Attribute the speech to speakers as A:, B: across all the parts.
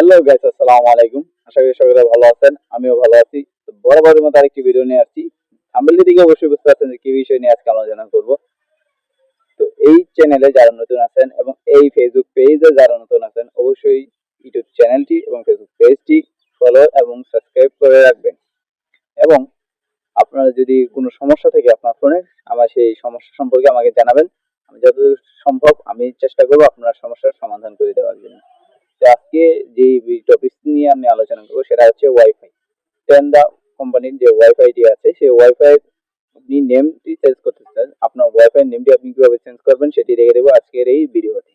A: Hello guys, আসসালামু আলাইকুম। আশা করি সকলে ভালো আছেন, আমিও ভালো আছি। তো বরাবরের মতো আরেকটি ভিডিও নিয়ে আসছি। থাম্বনেল দিকে অবশ্যই বুঝতে পারছেন যে কি বিষয় নিয়ে আজকে আলোচনা করব। তো এই চ্যানেলে যারা নতুন আছেন এবং এই ফেসবুক পেজে যারা নতুন আছেন, অবশ্যই ইউটিউব চ্যানেলটি এবং ফেসবুক পেজটি ফলো এবং সাবস্ক্রাইব করে রাখবেন। এবং আপনার যদি কোনো সমস্যা থাকে আপনার ফোনে, আমার সেই সমস্যা সম্পর্কে আমাকে জানাবেন। আমি যতদূর সম্ভব আমি চেষ্টা করব আপনার সমস্যার সমাধান করে দেওয়ার জন্য। তো আজকে যে টপিক নিয়ে আমি আলোচনা করবো সেটা হচ্ছে ওয়াইফাই। টেন্ডা কোম্পানির যে ওয়াইফাইটি আছে সেই ওয়াইফাই আপনি নেমটি চেঞ্জ করতে চান, আপনার ওয়াইফাই নেমটি আপনি কিভাবে চেঞ্জ করবেন সেটি দেখে দেবো আজকের এই ভিডিওতে।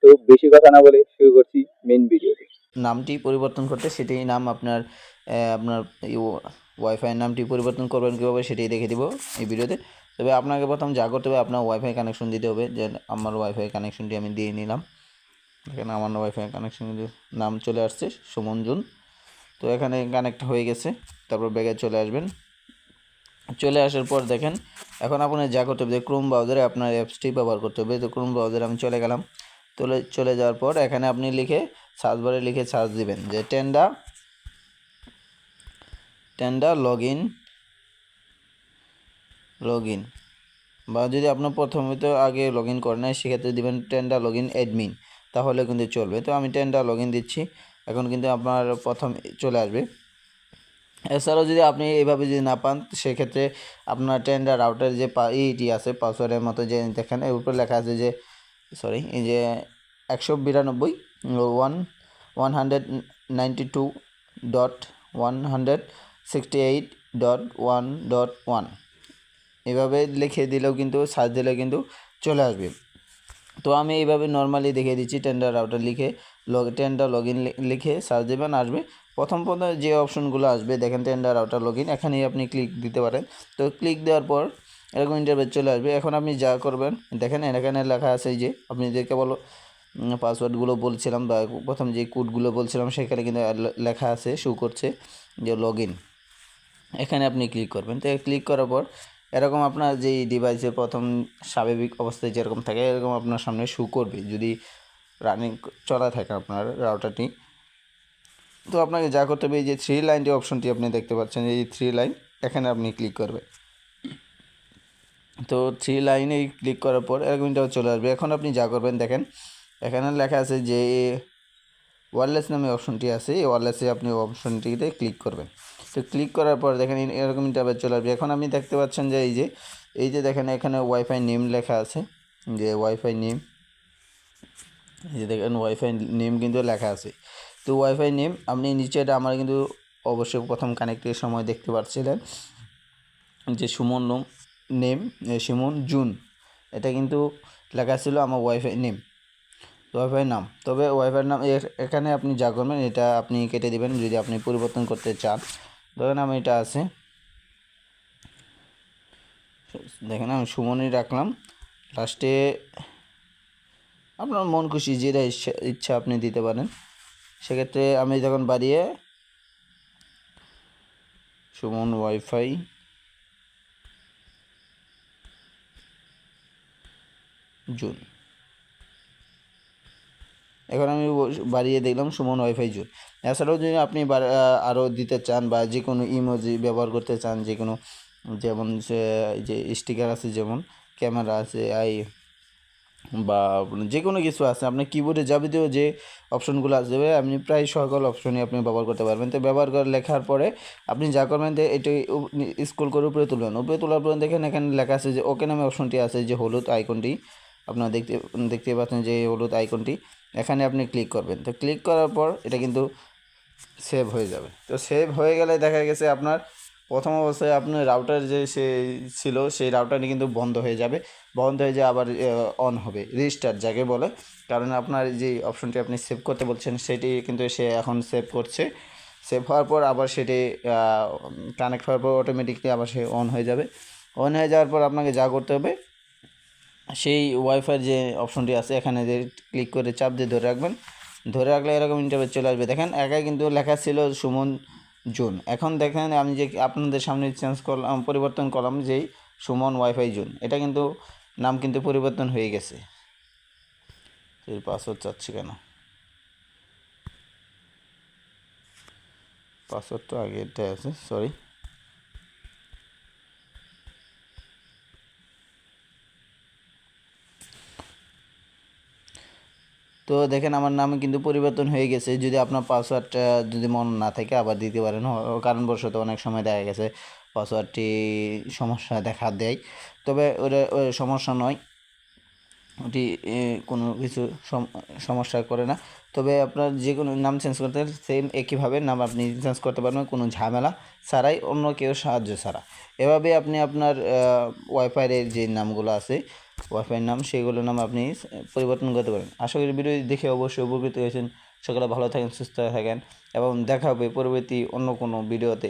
A: তো বেশি কথা না বলে শুরু করছি মেইন ভিডিওতে।
B: নামটি পরিবর্তন করতে সেটাই নাম আপনার আপনার ওয়াইফাইয়ের নামটি পরিবর্তন করবেন কীভাবে সেটাই দেখে দিব এই ভিডিওতে। তবে আপনাকে প্রথম যা করতে হবে আপনার ওয়াইফাই কানেকশন দিতে হবে। যে আমার ওয়াইফাই কানেকশনটি আমি দিয়ে নিলাম। এখানে আমার ওয়াইফাই কানেকশন নাম চলে আসছে সুমন জুন। তো এখানে কানেক্ট হয়ে গেছে। তারপর ব্যাগে চলে আসবেন। চলে আসার পর দেখেন এখন আপনার যা করতে হবে ক্রোম ব্রাউজারে আপনার অ্যাপসটি ব্যবহার করতে হবে। তো ক্রোম ব্রাউজারে আমি চলে গেলাম। চলে যাওয়ার পর এখানে আপনি লিখে সার্চ বারে লিখে সার্চ দিবেন যে টেন্ডা লগ ইন বা যদি আপনার প্রথমে তো আগে লগ ইন করে নেয় সেক্ষেত্রে দিবেন টেন্ডা লগ ইন অ্যাডমিন, তাহলে কিন্তু চলবে। তো আমি টেন্ডা লগ ইন দিচ্ছি। এখন কিন্তু আপনার প্রথম চলে আসবে। এছাড়াও যদি আপনি এইভাবে যদি না পান সেক্ষেত্রে আপনার টেন্ডার রাউটার যে এইটি আছে পাসওয়ার্ডের মতো যে দেখেন এর উপরে লেখা আছে যে এই যে 192 192.168.1.1 এভাবে লিখে দিলেও কিন্তু সার্চ দিলেও কিন্তু চলে আসবে। তো আমি এইভাবে নর্মালি দেখিয়ে দিচ্ছি। টেন্ডার রাউটার লিখে টেন্ডার লগ ইন লিখে সার্চ দেবেন, আসবে প্রথম যে অপশনগুলো আসবে দেখেন টেন্ডার রাউটার লগ ইন, এখানেই আপনি ক্লিক দিতে পারেন। তো ক্লিক দেওয়ার পর এরকম ইন্টারভেস চলে আসবে। এখন আপনি যা করবেন দেখেন এখানে লেখা আছে যে আপনি যে কেবল পাসওয়ার্ডগুলো বলছিলাম বা প্রথম যে কোডগুলো বলছিলাম সেখানে কিন্তু লেখা আছে, শো করছে যে লগ ইন। এখানে আপনি ক্লিক করবেন। তো ক্লিক করার পর এরকম আপনার যেই ডিভাইসের প্রথম স্বাভাবিক অবস্থায় যেরকম থাকে এরকম আপনার সামনে শো করবে যদি রানিং চলা থাকে আপনার রাউটারটি। তো আপনাকে যা করতে হবে এই যে থ্রি লাইনটি অপশনটি আপনি দেখতে পাচ্ছেন, এই থ্রি লাইন এখানে আপনি ক্লিক করবেন। তো থ্রি লাইনে ক্লিক করার পর এরকমটাও চলে আসবে। এখন আপনি যা করবেন দেখেন এখানে লেখা আছে যে ওয়্যারলেস নামে অপশনটি আছে, এই ওয়্যারলেসে আপনি অপশনটিতে ক্লিক করবেন। তো ক্লিক করার পর দেখেন এরকম ইন্টারভেস চলে আসবে। এখন আপনি দেখতে পাচ্ছেন যে এই যে দেখেন এখানে ওয়াইফাই নেম লেখা আছে, যে ওয়াইফাই নেম, এই যে দেখেন ওয়াইফাই নেম কিন্তু লেখা আছে। তো ওয়াইফাই নেম আপনি নিচে এটা আমার কিন্তু অবশ্যই প্রথম কানেক্টের সময় দেখতে পাচ্ছিলেন যে সুমন সুমন জুন, এটা কিন্তু লেখা ছিল আমার ওয়াইফাই নেম, ওয়াইফাই নাম। তবে ওয়াইফাই নাম এখানে আপনি যা করবেন এটা আপনি কেটে দেবেন যদি আপনি পরিবর্তন করতে চান। ধরেন আমি এটা আছে দেখেন আমি সুমনই রাখলাম। লাস্টে আপনার মন খুশি যেটা ইচ্ছা আপনি দিতে পারেন। সেক্ষেত্রে আমি যখন বাড়িয়ে সুমন ওয়াইফাই জুন, এখন আমি বাড়িয়ে দেখলাম সুমন ওয়াইফাই জুন। এছাড়াও যদি আপনি আরও দিতে চান বা যে কোনো ইমোজি ব্যবহার করতে চান, যে কোনো যেমন যে স্টিকার আছে, যেমন ক্যামেরা আছে বা যে কোনো কিছু আছে আপনার কিবোর্ডে যাবতীয় যে অপশনগুলো আসবে আপনি প্রায় সকল অপশনই আপনি ব্যবহার করতে পারবেন। তো ব্যবহার করে লেখার পরে আপনি যা করবেন যে এটি স্ক্রল করে উপরে তুলবেন। উপরে তোলার পরে দেখেন এখানে লেখা আছে যে ওকে নামে অপশনটি আছে, যে হলুদ আইকনটি আপনারা দেখতে পাচ্ছেন যে হলুদ আইকনটি, এখানে আপনি ক্লিক করবেন। তো ক্লিক করার পর এটা কিন্তু সেভ হয়ে যাবে। তো সেভ হয়ে গেলে দেখা গেছে আপনার প্রথম অবস্থায় আপনার রাউটার যে ছিল সেই রাউটারটি কিন্তু বন্ধ হয়ে যাবে। বন্ধ হয়ে যায় আবার অন হবে, রিস্টার্ট যাকে বলে। কারণ আপনার যে অপশনটি আপনি সেভ করতে বলছেন সেটি কিন্তু সে এখন সেভ করছে। সেভ হওয়ার পর আবার সেটি কানেক্ট হওয়ার পর অটোমেটিকলি আবার সে অন হয়ে যাবে। অন হয়ে যাওয়ার পর আপনাকে যা করতে হবে সেই ওয়াইফাইয়ের যে অপশনটি আছে এখানে যে ক্লিক করে চাপ দিয়ে ধরে রাখবেন। ধরে রাখলে এরকম ইন্টারভেস চলে আসবে। দেখেন একাই কিন্তু লেখা ছিল সুমন জুন, এখন দেখেন আমি যে আপনাদের সামনে চেঞ্জ করলাম, পরিবর্তন করলাম যেই সুমন ওয়াইফাই জুন, এটা কিন্তু নাম কিন্তু পরিবর্তন হয়ে গেছে। এই পাসওয়ার্ড চাচ্ছি কেন? পাসওয়ার্ড তো আগেরটাই আছে, সরি। তো দেখেন আমার নাম কিন্তু পরিবর্তন হয়ে গেছে। যদি আপনার পাসওয়ার্ডটা যদি মনে না থাকে আবার দিতে পারেন। কারণবশত অনেক সময় দেখা গেছে পাসওয়ার্ডটি সমস্যা দেখা দেয়, তবে ওটা সমস্যা নয়, ওটি কোনো কিছু সমস্যা করে না। তবে আপনার যে কোনো নাম চেঞ্জ করতে সেম একইভাবে নাম আপনি চেঞ্জ করতে পারবেন কোনো ঝামেলা ছাড়াই, অন্য কেউ সাহায্য ছাড়া। এভাবে আপনি আপনার ওয়াইফাইয়ের যে নামগুলো আছে, ওয়াইফাইয়ের নাম, সেগুলোর নাম আপনি পরিবর্তন করতে পারেন। আশা করি ভিডিও দেখে অবশ্যই উপকৃত হয়েছেন। সকলে ভালো থাকেন, সুস্থ থাকেন এবং দেখা হবে পরবর্তী অন্য কোনো ভিডিওতে।